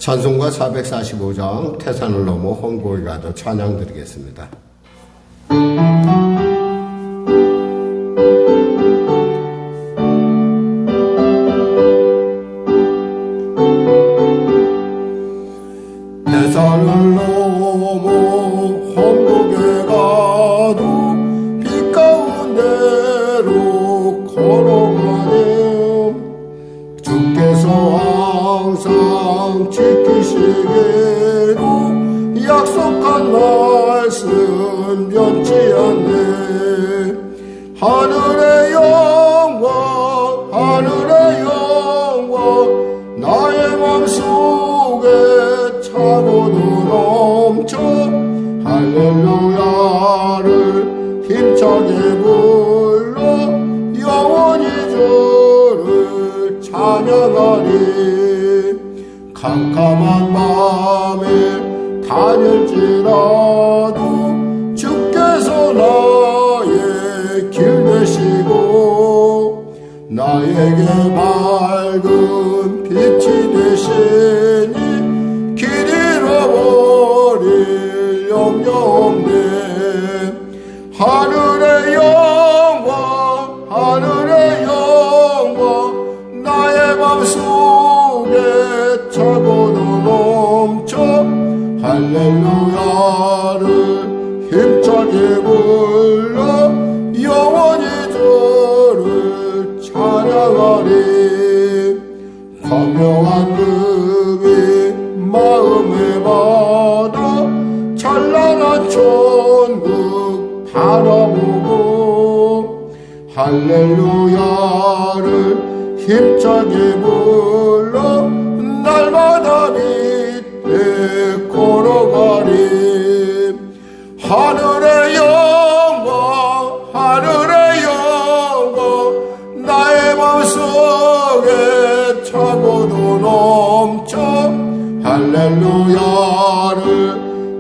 찬송가 445장 태산을 넘어 험곡에 가도 찬양 드리겠습니다. 태산을 넘어 험곡에 가도 빛 가운데로 걸어가니 주께서 항상 지키시기로 약속한 말씀 변치 않네. 하늘의 영광 하늘의 영광 나의 맘속에 차고도 넘쳐 할렐루야를 힘차게 불러 영원히 주를 찬양하리. 캄캄한 밤에 다닐지라도 주께서 나의 길 되시고 나에게 맑은 빛이 되시니 길 잃어버릴 염려 없네. 하늘의 영광 하늘의 영광 나의 맘속에 차고도 넘쳐 할렐루야를 힘차게 불러 영원히 주를 찬양하리. 광명한 금이 마음에 받아 찬란한 천국 바라보고 할렐루야를 힘차게 불러 날마다 밑에 걸어가리. 하늘의 영광 하늘의 영광 나의 맘속에 차고도 넘쳐 할렐루야를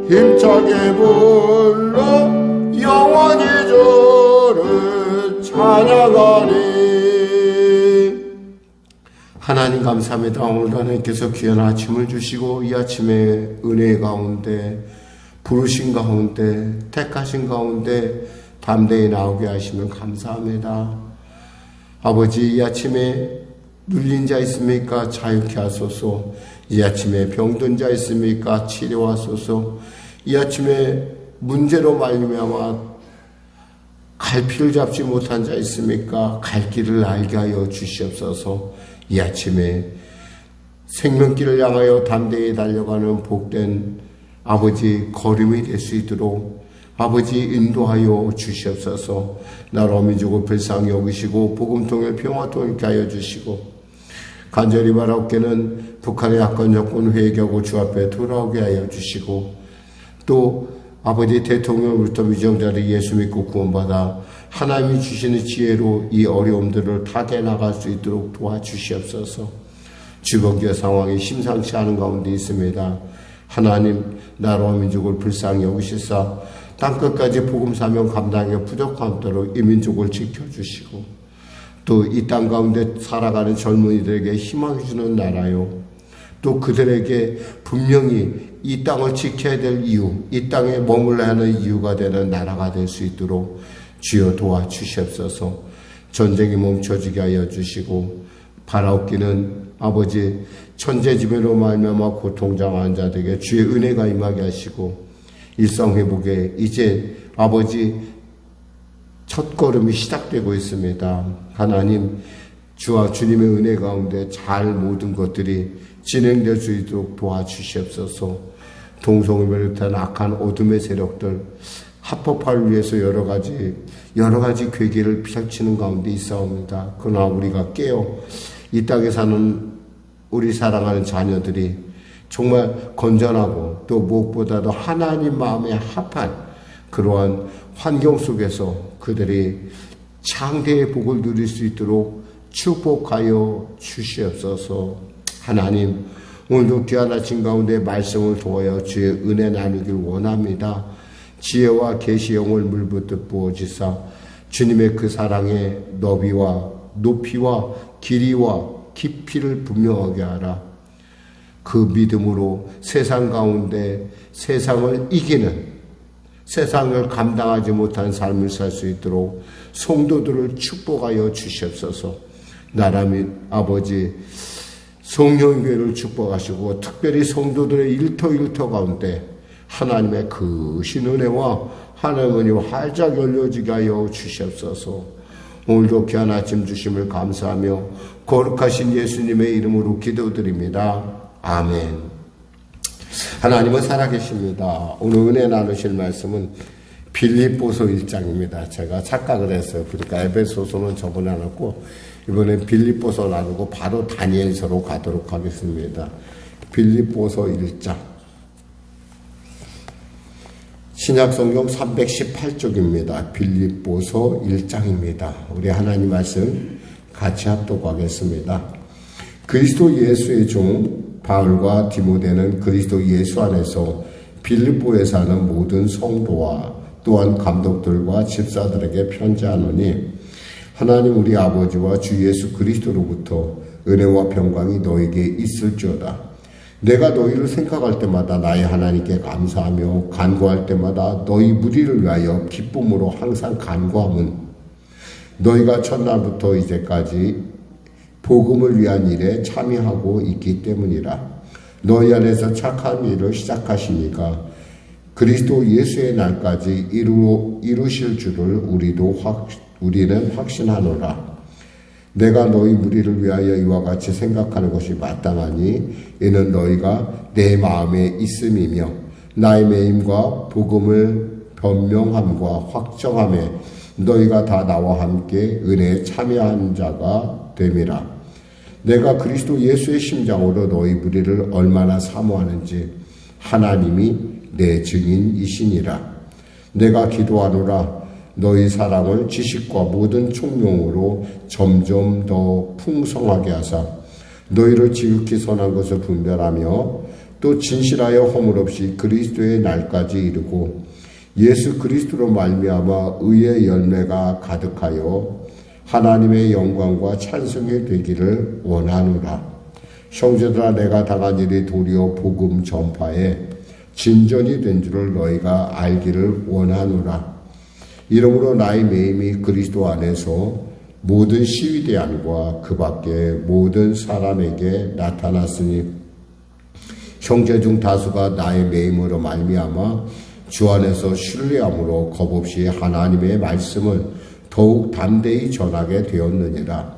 힘차게 불러 영원히 주를 찬양하리. 하나님 감사합니다. 오늘도 하나님께서 귀한 아침을 주시고 이 아침에 은혜 가운데 부르신 가운데 택하신 가운데 담대히 나오게 하시면 감사합니다. 아버지, 이 아침에 눌린 자 있습니까? 자유케 하소서. 이 아침에 병든 자 있습니까? 치료하소서. 이 아침에 문제로 말미암아 갈피를 잡지 못한 자 있습니까? 갈 길을 알게 하여 주시옵소서. 이 아침에 생명길을 향하여 담대히 달려가는 복된 아버지 걸음이 될 수 있도록 아버지 인도하여 주시옵소서. 나라 민족을 불쌍히 여기시고 복음통일 평화통일케 하여 주시고 간절히 바라옵기는 북한의 야권 정권 회개하고 주 앞에 돌아오게 하여 주시고 또 아버지 대통령으로부터 위정자를 예수 믿고 구원받아 하나님이 주시는 지혜로 이 어려움들을 타개 나갈 수 있도록 도와주시옵소서. 주거기의 상황이 심상치 않은 가운데 있습니다. 하나님 나라와 민족을 불쌍히 여기시사 땅끝까지 복음 사명 감당에 부족함 없도록 이 민족을 지켜주시고 또 이 땅 가운데 살아가는 젊은이들에게 희망을 주는 나라요. 또 그들에게 분명히 이 땅을 지켜야 될 이유, 이 땅에 머물러야 하는 이유가 되는 나라가 될 수 있도록 주여 도와주시옵소서. 전쟁이 멈춰지게 하여 주시고 바라옵기는 아버지 천재지배로 말미암아 고통당한 자들에게 주의 은혜가 임하게 하시고 일상회복에 이제 아버지 첫걸음이 시작되고 있습니다. 하나님 주와 주님의 은혜 가운데 잘 모든 것들이 진행될 수 있도록 도와주시옵소서. 동성을 비롯한 악한 어둠의 세력들 합법화를 위해서 여러 가지 괴계를 펼치는 가운데 있사옵니다. 그러나 우리가 깨어 이 땅에 사는 우리 사랑하는 자녀들이 정말 건전하고 또 무엇보다도 하나님 마음에 합한 그러한 환경 속에서 그들이 창대의 복을 누릴 수 있도록 축복하여 주시옵소서. 하나님 오늘도 귀한 아침 가운데 말씀을 도하여 주의 은혜 나누길 원합니다. 지혜와 계시 영을 물붓듯 부어주사 주님의 그 사랑의 너비와 높이와 길이와 깊이를 분명하게 하라. 그 믿음으로 세상 가운데 세상을 이기는, 세상을 감당하지 못한 삶을 살 수 있도록 성도들을 축복하여 주시옵소서. 나라미 아버지 성령교회를 축복하시고 특별히 성도들의 일터 가운데 하나님의 크신 은혜와 하나님의 은혜와 활짝 열려지게 하여 주시옵소서. 오늘도 귀한 아침 주심을 감사하며 거룩하신 예수님의 이름으로 기도드립니다. 아멘. 하나님은 살아계십니다. 오늘 은혜 나누실 말씀은 빌립보서 1장입니다. 제가 착각을 했어요. 그러니까 에베소서는 저번에 나눴고 이번엔 빌립보서 나누고 바로 다니엘서로 가도록 하겠습니다. 빌립보서 1장. 신약성경 318쪽입니다. 빌립보서 1장입니다. 우리 하나님 말씀 같이 합독하겠습니다. 그리스도 예수의 종 바울과 디모데는 그리스도 예수 안에서 빌립보에 사는 모든 성도와 또한 감독들과 집사들에게 편지하노니 하나님 우리 아버지와 주 예수 그리스도로부터 은혜와 평강이 너에게 있을지어다. 내가 너희를 생각할 때마다 나의 하나님께 감사하며 간구할 때마다 너희 무리를 위하여 기쁨으로 항상 간구함은 너희가 첫날부터 이제까지 복음을 위한 일에 참여하고 있기 때문이라. 너희 안에서 착한 일을 시작하시니까 그리스도 예수의 날까지 이루실 줄을 우리는 확신하노라. 내가 너희 무리를 위하여 이와 같이 생각하는 것이 마땅하니 이는 너희가 내 마음에 있음이며 나의 매임과 복음을 변명함과 확정함에 너희가 다 나와 함께 은혜에 참여한 자가 됨이라. 내가 그리스도 예수의 심장으로 너희 무리를 얼마나 사모하는지 하나님이 내 증인이시니라. 내가 기도하노라. 너희 사랑을 지식과 모든 총명으로 점점 더 풍성하게 하사 너희를 지극히 선한 것을 분별하며 또 진실하여 허물없이 그리스도의 날까지 이르고 예수 그리스도로 말미암아 의의 열매가 가득하여 하나님의 영광과 찬송이 되기를 원하노라. 형제들아 내가 당한 일이 도리어 복음 전파에 진전이 된 줄을 너희가 알기를 원하노라. 이러므로 나의 매임이 그리스도 안에서 모든 시위대안과 그 밖에 모든 사람에게 나타났으니 형제 중 다수가 나의 매임으로 말미암아 주 안에서 신뢰함으로 겁없이 하나님의 말씀을 더욱 담대히 전하게 되었느니라.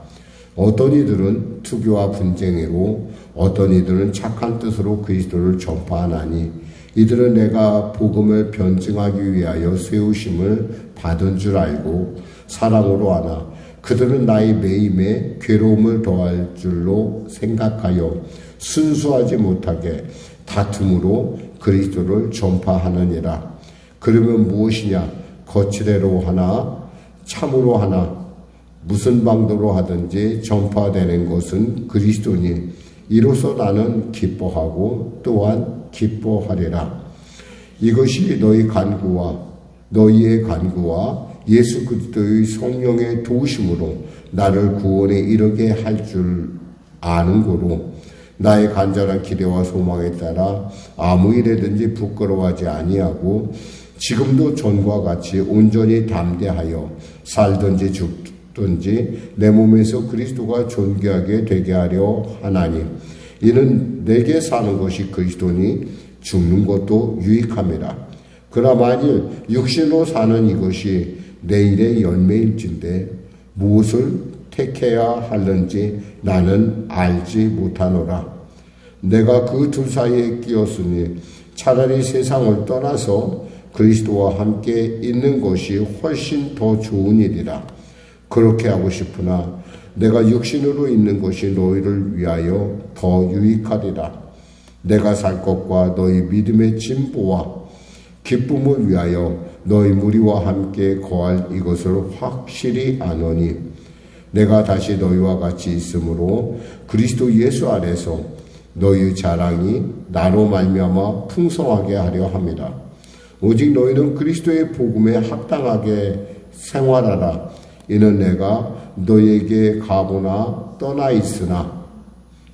어떤 이들은 투교와 분쟁으로 어떤 이들은 착한 뜻으로 그리스도를 전파하나니 이들은 내가 복음을 변증하기 위하여 세우심을 받은 줄 알고 사랑으로 하나 그들은 나의 매임에 괴로움을 더할 줄로 생각하여 순수하지 못하게 다툼으로 그리스도를 전파하느니라. 그러면 무엇이냐? 거칠애로 하나 참으로 하나 무슨 방도로 하든지 전파되는 것은 그리스도니 이로써 나는 기뻐하고 또한 기뻐하리라. 이것이 너희의 간구와 예수 그리스도의 성령의 도우심으로 나를 구원에 이르게 할 줄 아는 고로 나의 간절한 기대와 소망에 따라 아무 일에든지 부끄러워하지 아니하고 지금도 전과 같이 온전히 담대하여 살든지 죽든지 내 몸에서 그리스도가 존귀하게 되게 하려 하나니 이는 내게 사는 것이 그리스도니 죽는 것도 유익함이라. 그러나 만일 육신으로 사는 이것이 내일의 열매일진데 무엇을 택해야 하는지 나는 알지 못하노라. 내가 그 둘 사이에 끼었으니 차라리 세상을 떠나서 그리스도와 함께 있는 것이 훨씬 더 좋은 일이라. 그렇게 하고 싶으나 내가 육신으로 있는 것이 너희를 위하여 더 유익하리라. 내가 살 것과 너희 믿음의 진보와 기쁨을 위하여 너희 무리와 함께 거할 이것을 확실히 아노니 내가 다시 너희와 같이 있으므로 그리스도 예수 안에서 너희 자랑이 나로 말미암아 풍성하게 하려 함이라. 오직 너희는 그리스도의 복음에 합당하게 생활하라. 이는 내가 너희에게 가보나 떠나 있으나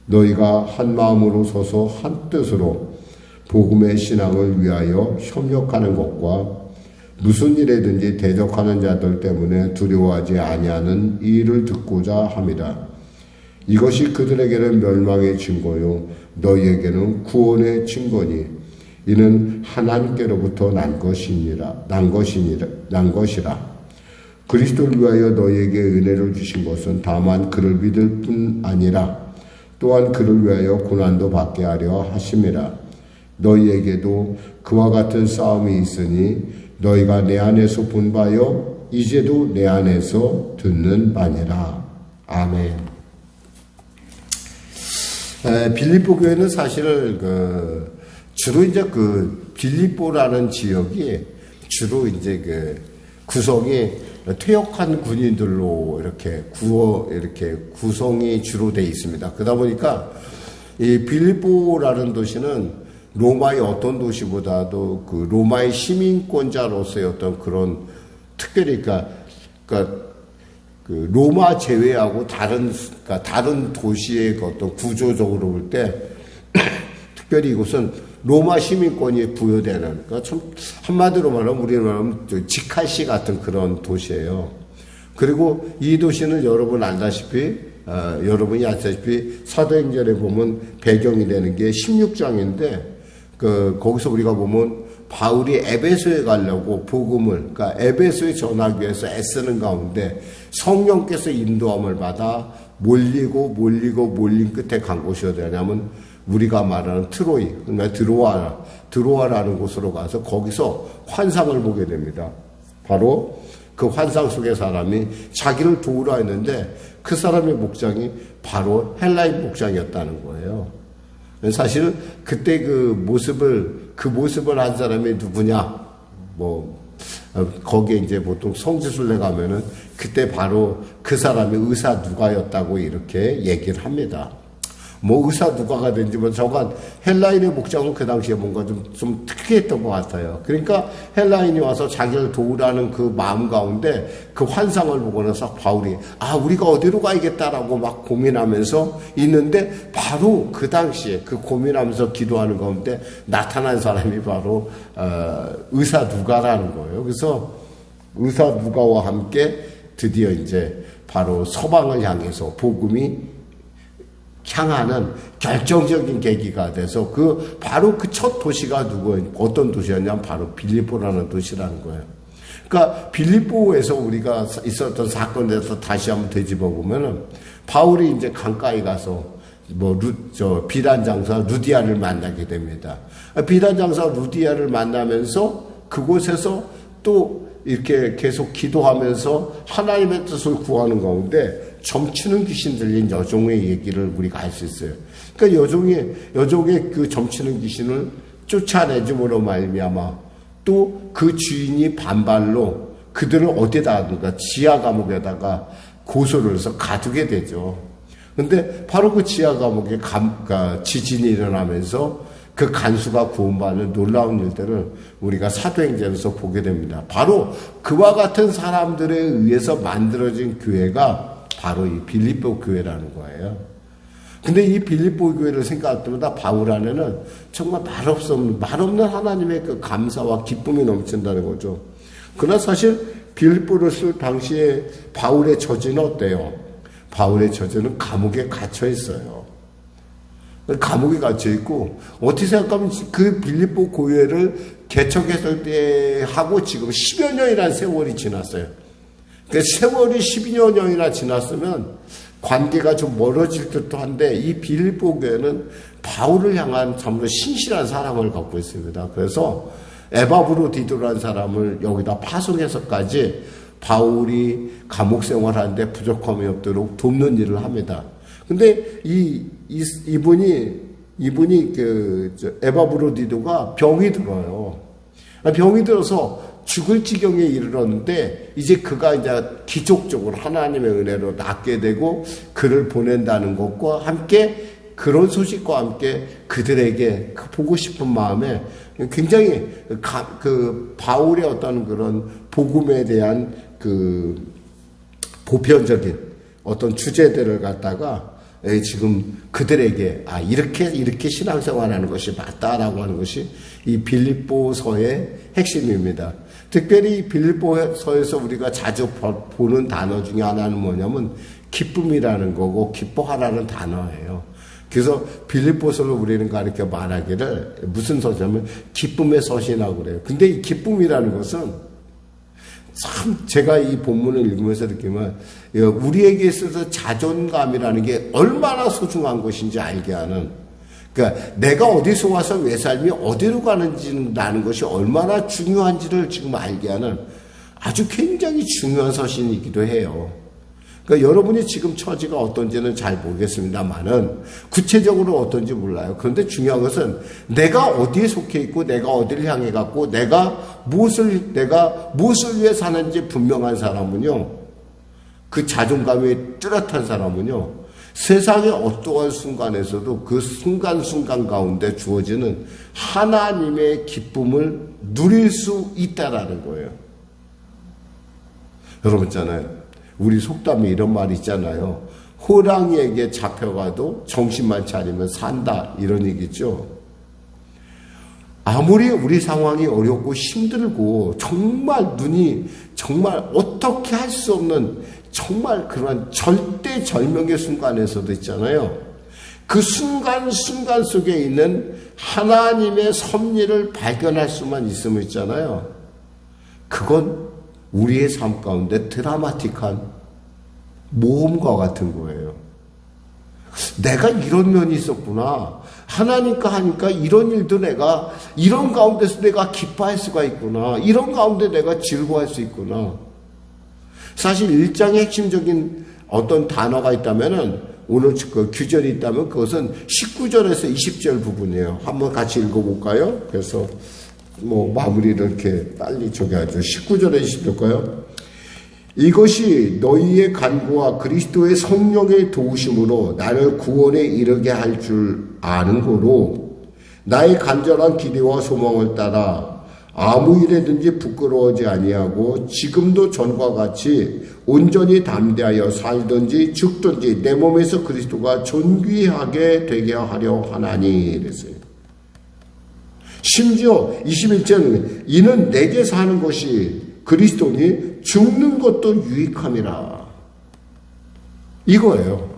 너희가 한 마음으로 서서 한 뜻으로 복음의 신앙을 위하여 협력하는 것과 무슨 일에든지 대적하는 자들 때문에 두려워하지 아니하는 이 일을 듣고자 함이라. 이것이 그들에게는 멸망의 증거요 너희에게는 구원의 증거니 이는 하나님께로부터 난 것이라. 그리스도를 위하여 너희에게 은혜를 주신 것은 다만 그를 믿을 뿐 아니라 또한 그를 위하여 고난도 받게 하려 하심이라. 너희에게도 그와 같은 싸움이 있으니 너희가 내 안에서 본 바요 이제도 내 안에서 듣는 바니라. 아멘. 빌립보 교회는 사실 주로 이제 빌립보라는 지역이 주로 이제 구성이 퇴역한 군인들로 이렇게 구성이 주로 되어 있습니다. 그러다 보니까 이 빌립보라는 도시는 로마의 어떤 도시보다도 그 로마의 시민권자로서의 어떤 그런 특별히 그 로마 제외하고 다른 도시의 어떤 구조적으로 볼 때 특별히 이곳은 로마 시민권이 부여되는, 그러니까 참 한마디로 말하면 우리는 말하면 직할시 같은 그런 도시예요. 그리고 이 도시는 여러분이 아시다시피 사도행전에 보면 배경이 되는 게 16장인데 거기서 우리가 보면 바울이 에베소에 가려고 복음을, 그러니까 에베소에 전하기 위해서 애쓰는 가운데 성령께서 인도함을 받아 몰린 끝에 간 곳이 어디냐면 우리가 말하는 트로이, 그러니까 드로아라는 곳으로 가서 거기서 환상을 보게 됩니다. 바로 그 환상 속의 사람이 자기를 도우라 했는데 그 사람의 목장이 바로 헬라인 목장이었다는 거예요. 사실 그때 그 모습을 한 사람이 누구냐? 거기에 이제 보통 성지순례 가면은 그때 바로 그 사람이 의사 누가였다고 이렇게 얘기를 합니다. 의사 누가가 된지 저건 헬라인의 목장은 그 당시에 뭔가 좀 특이했던 것 같아요. 그러니까 헬라인이 와서 자기를 도우라는 그 마음 가운데 그 환상을 보고 나서 바울이 우리가 어디로 가야겠다라고 막 고민하면서 있는데 바로 그 당시에 그 고민하면서 기도하는 가운데 나타난 사람이 바로 의사 누가라는 거예요. 그래서 의사 누가와 함께 드디어 이제 바로 서방을 향해서 복음이 향하는 결정적인 계기가 돼서 바로 그 첫 도시가 어떤 도시였냐면 바로 빌립보라는 도시라는 거예요. 그러니까 빌립보에서 우리가 있었던 사건에서 다시 한번 되짚어 보면은 바울이 이제 강가에 가서 비단 장사 루디아를 만나게 됩니다. 비단 장사 루디아를 만나면서 그곳에서 또 이렇게 계속 기도하면서 하나님의 뜻을 구하는 가운데 점치는 귀신 들린 여종의 얘기를 우리가 알 수 있어요. 그러니까 여종의 그 점치는 귀신을 쫓아내줌으로 말미암아 또 그 주인이 반발로 그들을 어디다 그러니까 지하 감옥에다가 고소를 해서 가두게 되죠. 근데 바로 그 지하 감옥에 지진이 일어나면서 그 간수가 구원받는 놀라운 일들을 우리가 사도행전에서 보게 됩니다. 바로 그와 같은 사람들에 의해서 만들어진 교회가 바로 이 빌립보 교회라는 거예요. 근데 이 빌립보 교회를 생각할 때마다 바울 안에는 정말 말없는 하나님의 그 감사와 기쁨이 넘친다는 거죠. 그러나 사실 빌립보를 쓸 당시에 바울의 처지는 어때요? 바울의 처지는 감옥에 갇혀 있어요. 감옥에 갇혀 있고 어떻게 생각하면 그 빌립보 교회를 개척했을 때 하고 지금 10여 년이라는 세월이 지났어요. 그 세월이 12여 년이나 지났으면 관계가 좀 멀어질 듯도 한데 이 빌립보 교회는 바울을 향한 참으로 신실한 사랑을 갖고 있습니다. 그래서 에바브로디도라는 사람을 여기다 파송해서까지 바울이 감옥 생활하는데 부족함이 없도록 돕는 일을 합니다. 근데 이분이 에바브로디도가 병이 들어요. 병이 들어서 죽을 지경에 이르렀는데 이제 그가 이제 기적적으로 하나님의 은혜로 낫게 되고 그를 보낸다는 것과 함께 그런 소식과 함께 그들에게 보고 싶은 마음에 굉장히 그 바울의 어떤 그런 복음에 대한 그 보편적인 어떤 주제들을 갖다가 지금 그들에게 이렇게 신앙생활하는 것이 맞다라고 하는 것이 이 빌립보서의 핵심입니다. 특별히 빌립보서에서 우리가 자주 보는 단어 중에 하나는 뭐냐면 기쁨이라는 거고 기뻐하라는 단어예요. 그래서 빌립보서를 우리는 이렇게 말하기를 무슨 서시냐면 기쁨의 서시라고 그래요. 근데 이 기쁨이라는 것은 참 제가 이 본문을 읽으면서 느끼면 우리에게 있어서 자존감이라는 게 얼마나 소중한 것인지 알게 하는, 그러니까 내가 어디서 와서 왜 삶이 어디로 가는지라는 것이 얼마나 중요한지를 지금 알게 하는 아주 굉장히 중요한 서신이기도 해요. 그러니까 여러분이 지금 처지가 어떤지는 잘 모르겠습니다만은 구체적으로 어떤지 몰라요. 그런데 중요한 것은 내가 어디에 속해 있고 내가 어디를 향해 갔고 내가 무엇을 위해 사는지 분명한 사람은요, 그 자존감이 뚜렷한 사람은요, 세상의 어떠한 순간에서도 그 순간순간 가운데 주어지는 하나님의 기쁨을 누릴 수 있다라는 거예요. 여러분 있잖아요. 우리 속담에 이런 말이 있잖아요. 호랑이에게 잡혀가도 정신만 차리면 산다. 이런 얘기죠. 아무리 우리 상황이 어렵고 힘들고 정말 눈이 정말 어떻게 할 수 없는 정말 그런 절대절명의 순간에서도 있잖아요. 그 순간 속에 있는 하나님의 섭리를 발견할 수만 있으면 있잖아요. 그건 우리의 삶 가운데 드라마틱한 모험과 같은 거예요. 내가 이런 면이 있었구나. 하나님과 하니까 이런 일도 내가 이런 가운데서 내가 기뻐할 수가 있구나. 이런 가운데 내가 즐거워할 수 있구나. 사실 1장의 핵심적인 어떤 단어가 있다면은 오늘 그 규절이 있다면 그것은 19절에서 20절 부분이에요. 한번 같이 읽어볼까요? 그래서 마무리를 이렇게 빨리 하죠. 19절에 20절까요? 이것이 너희의 간구와 그리스도의 성령의 도우심으로 나를 구원에 이르게 할 줄 아는 거로 나의 간절한 기대와 소망을 따라 아무 일에든지 부끄러워하지 아니하고 지금도 전과 같이 온전히 담대하여 살든지 죽든지 내 몸에서 그리스도가 존귀하게 되게 하려 하나니 그랬어요. 심지어 21절은 이는 내게 사는 것이 그리스도니 죽는 것도 유익함이라. 이거예요.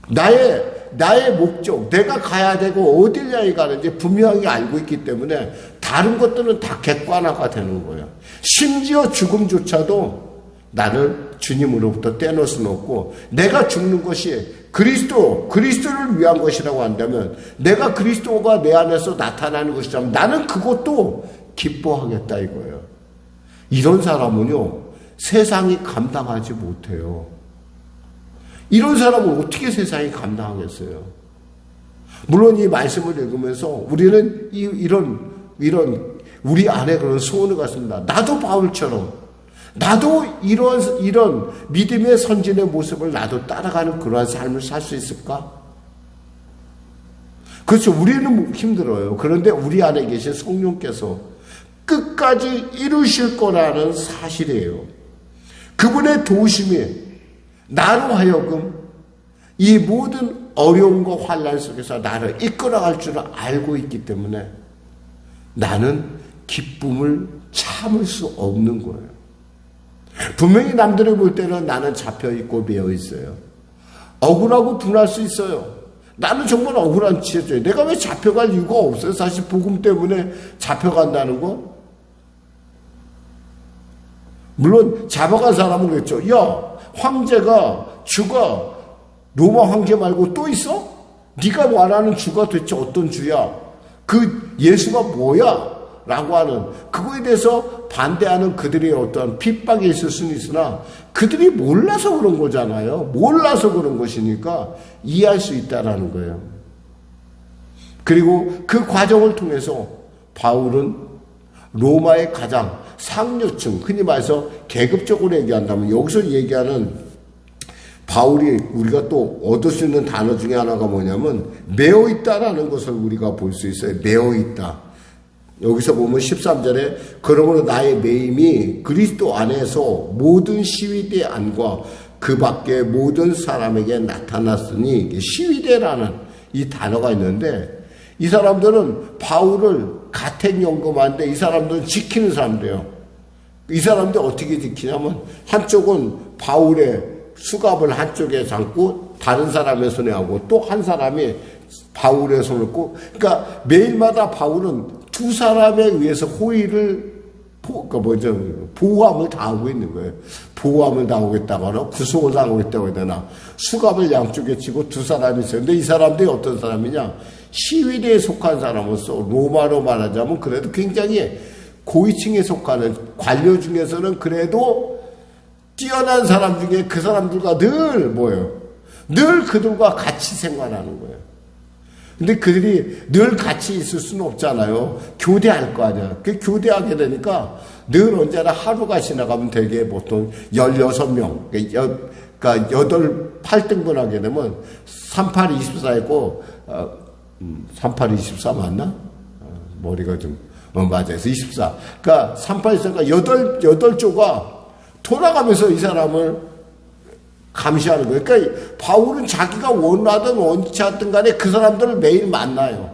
나의 목적, 내가 가야 되고 어딜 향해 가는지 분명히 알고 있기 때문에 다른 것들은 다 객관화가 되는 거예요. 심지어 죽음조차도 나를 주님으로부터 떼놓을 수는 없고, 내가 죽는 것이 그리스도를 위한 것이라고 한다면, 내가 그리스도가 내 안에서 나타나는 것이라면 나는 그것도 기뻐하겠다 이거예요. 이런 사람은요, 세상이 감당하지 못해요. 이런 사람은 어떻게 세상이 감당하겠어요? 물론 이 말씀을 읽으면서 우리는 이런 우리 안에 그런 소원을 갖습니다. 나도 바울처럼, 나도 이런 믿음의 선진의 모습을 나도 따라가는 그러한 삶을 살 수 있을까? 그렇죠. 우리는 힘들어요. 그런데 우리 안에 계신 성령께서 끝까지 이루실 거라는 사실이에요. 그분의 도우심이 나로 하여금 이 모든 어려움과 환난 속에서 나를 이끌어갈 줄을 알고 있기 때문에 나는 기쁨을 참을 수 없는 거예요. 분명히 남들이 볼 때는 나는 잡혀있고 매여있어요. 억울하고 분할 수 있어요. 나는 정말 억울한 치였죠. 내가 왜 잡혀갈 이유가 없어요. 사실 복음 때문에 잡혀간다는 거. 물론 잡아간 사람은 그랬죠. 야, 황제가 주가 로마 황제 말고 또 있어? 네가 말하는 주가 도대체 어떤 주야? 그 예수가 뭐야? 라고 하는, 그거에 대해서 반대하는 그들의 어떤 핍박이 있을 수는 있으나 그들이 몰라서 그런 거잖아요. 몰라서 그런 것이니까 이해할 수 있다라는 거예요. 그리고 그 과정을 통해서 바울은 로마의 가장 상류층, 흔히 말해서 계급적으로 얘기한다면 여기서 얘기하는 바울이 우리가 또 얻을 수 있는 단어 중에 하나가 뭐냐면 매어있다라는 것을 우리가 볼 수 있어요. 매어있다. 여기서 보면 13절에 그러므로 나의 매임이 그리스도 안에서 모든 시위대 안과 그 밖에 모든 사람에게 나타났으니, 이게 시위대라는 이 단어가 있는데, 이 사람들은 바울을 가택연금하는데 이 사람들은 지키는 사람들이에요. 이 사람들 어떻게 지키냐면 한쪽은 바울의 수갑을 한쪽에 잡고 다른 사람의 손에 하고 또 한 사람이 바울의 손을 꽂고, 그러니까 매일마다 바울은 두 사람에 의해서 호의를 보호함을 당하고 있는 거예요. 보호함을 당하고 있다거나 구속을 당하고 있다고 해야 되나. 수갑을 양쪽에 치고 두 사람이 있어요. 근데 이 사람들이 어떤 사람이냐? 시위대에 속한 사람으로서 로마로 말하자면 그래도 굉장히 고위층에 속하는 관료 중에서는 그래도 뛰어난 사람 중에 그 사람들과 늘 뭐예요? 늘 그들과 같이 생활하는 거예요. 근데 그들이 늘 같이 있을 수는 없잖아요. 교대할 거 아니야. 그 교대하게 되니까 늘 언제나 하루가 지나가면 되게 보통 16명, 그러니까 8등분 하게 되면 38, 24고, 38, 24 맞나? 머리가 좀, 맞아요. 24. 그러니까 38, 24가 8조가 돌아가면서 이 사람을 감시하는 거예요. 그러니까 바울은 자기가 원하든 원치 않든 간에 그 사람들을 매일 만나요.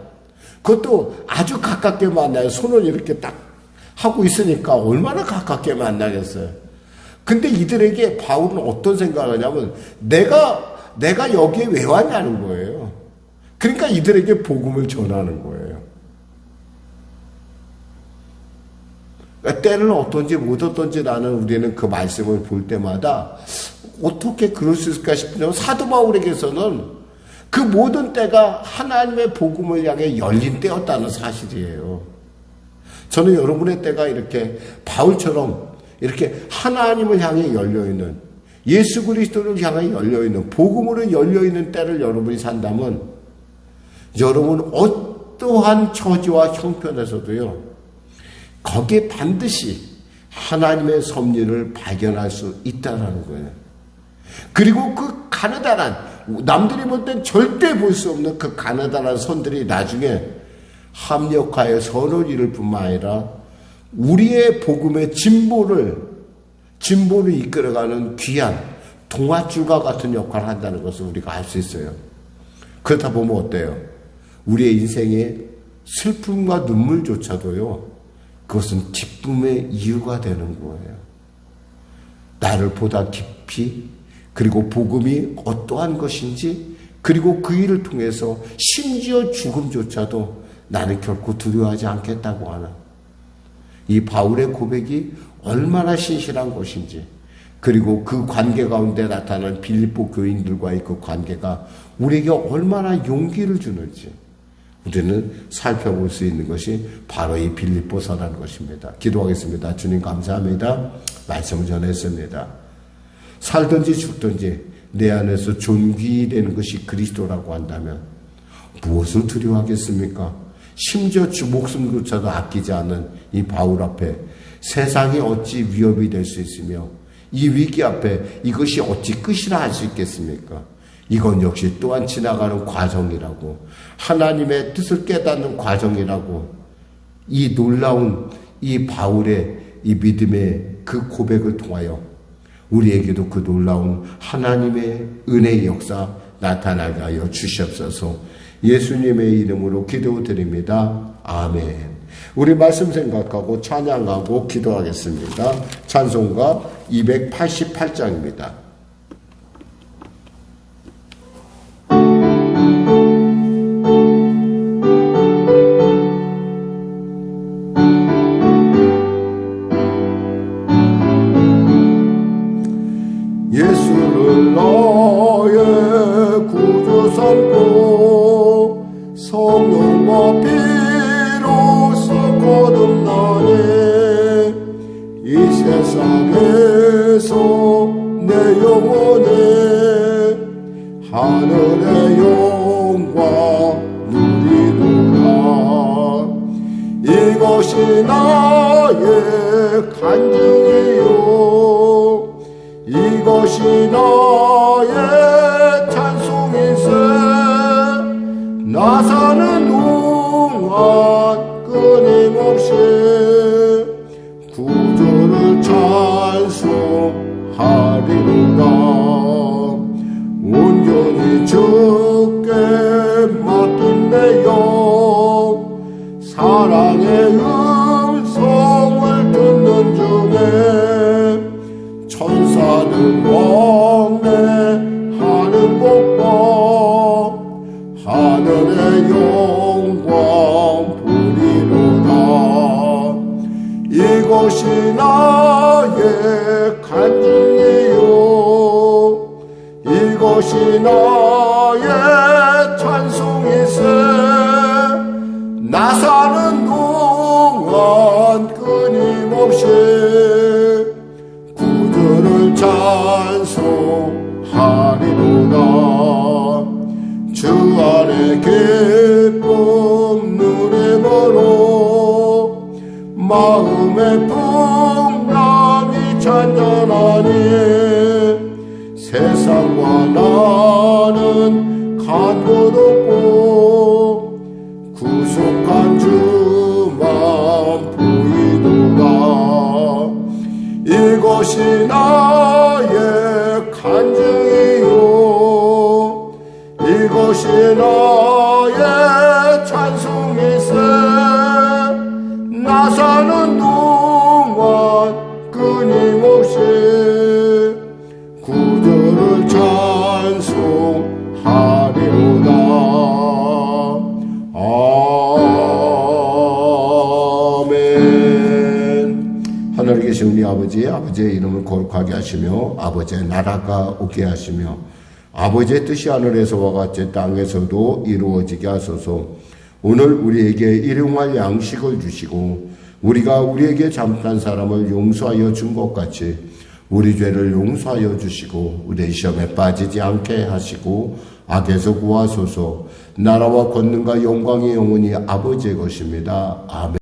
그것도 아주 가깝게 만나요. 손을 이렇게 딱 하고 있으니까 얼마나 가깝게 만나겠어요. 근데 이들에게 바울은 어떤 생각을 하냐면 내가 여기에 왜 왔냐는 거예요. 그러니까 이들에게 복음을 전하는 거예요. 그러니까 때는 어떤지 못 어떤지 나는 우리는 그 말씀을 볼 때마다 어떻게 그럴 수 있을까 싶으면 사도 바울에게서는 그 모든 때가 하나님의 복음을 향해 열린 때였다는 사실이에요. 저는 여러분의 때가 이렇게 바울처럼 이렇게 하나님을 향해 열려있는, 예수 그리스도를 향해 열려있는, 복음으로 열려있는 때를 여러분이 산다면 여러분 어떠한 처지와 형편에서도요, 거기에 반드시 하나님의 섭리를 발견할 수 있다는 거예요. 그리고 그 가느다란, 남들이 볼 땐 절대 볼 수 없는 그 가느다란 선들이 나중에 합력하여 선을 이룰 뿐만 아니라 우리의 복음의 진보를 이끌어가는 귀한 동아줄과 같은 역할을 한다는 것을 우리가 알 수 있어요. 그렇다 보면 어때요? 우리의 인생의 슬픔과 눈물조차도요, 그것은 기쁨의 이유가 되는 거예요. 나를 보다 깊이, 그리고 복음이 어떠한 것인지, 그리고 그 일을 통해서 심지어 죽음조차도 나는 결코 두려워하지 않겠다고 하는 이 바울의 고백이 얼마나 신실한 것인지, 그리고 그 관계 가운데 나타난 빌립보 교인들과의 그 관계가 우리에게 얼마나 용기를 주는지 우리는 살펴볼 수 있는 것이 바로 이 빌립보서라는 것입니다. 기도하겠습니다. 주님 감사합니다. 말씀을 전했습니다. 살든지 죽든지 내 안에서 존귀되는 것이 그리스도라고 한다면 무엇을 두려워하겠습니까? 심지어 목숨조차도 아끼지 않는 이 바울 앞에 세상이 어찌 위협이 될 수 있으며 이 위기 앞에 이것이 어찌 끝이라 할 수 있겠습니까? 이건 역시 또한 지나가는 과정이라고, 하나님의 뜻을 깨닫는 과정이라고, 이 놀라운 이 바울의 이 믿음의 그 고백을 통하여 우리에게도 그 놀라운 하나님의 은혜의 역사 나타나게 하여 주시옵소서. 예수님의 이름으로 기도드립니다. 아멘. 우리 말씀 생각하고 찬양하고 기도하겠습니다. 찬송가 288장입니다. 예수를 나의 구주 삼고 성령과 피로써 거듭나니 이 세상에서 내 영혼이 하늘의 영광 누리노라. 이것이 나의 간증이요 이것이 나의 찬송이세. 나 사는 동안 끊임없이 구주를 찬송하리로다. 사랑의 음성을 듣는 중에 천사들 왕래하는 것과 하늘의 영광 보리로다. 이것이 나의 간증이요 이것이 나의 찬송이세. 나 사는 동안 끊임없이 구주를 찬송하리로다. 주 안에 기쁨 누리므로 마음의 풍랑이 잔잔하니 세상과 나는 간 곳 없고 구속한 주만 보이도다. 이것이 나의 간증이요 이것이 나의 찬송이세. 나 사는 동안 끊임없이 구주를 찬송하리로다. 아멘. 하늘에 계신 우리 아버지, 아버지의 이름을 거룩하게 하시며 아버지의 나라가 오게 하시며 아버지의 뜻이 하늘에서와 같이 땅에서도 이루어지게 하소서. 오늘 우리에게 일용할 양식을 주시고 우리가 우리에게 잘못한 사람을 용서하여 준 것 같이 우리 죄를 용서하여 주시고 우리의 시험에 빠지지 않게 하시고 악에서 구하소서. 나라와 권능과 영광이 영원히 아버지의 것입니다. 아멘.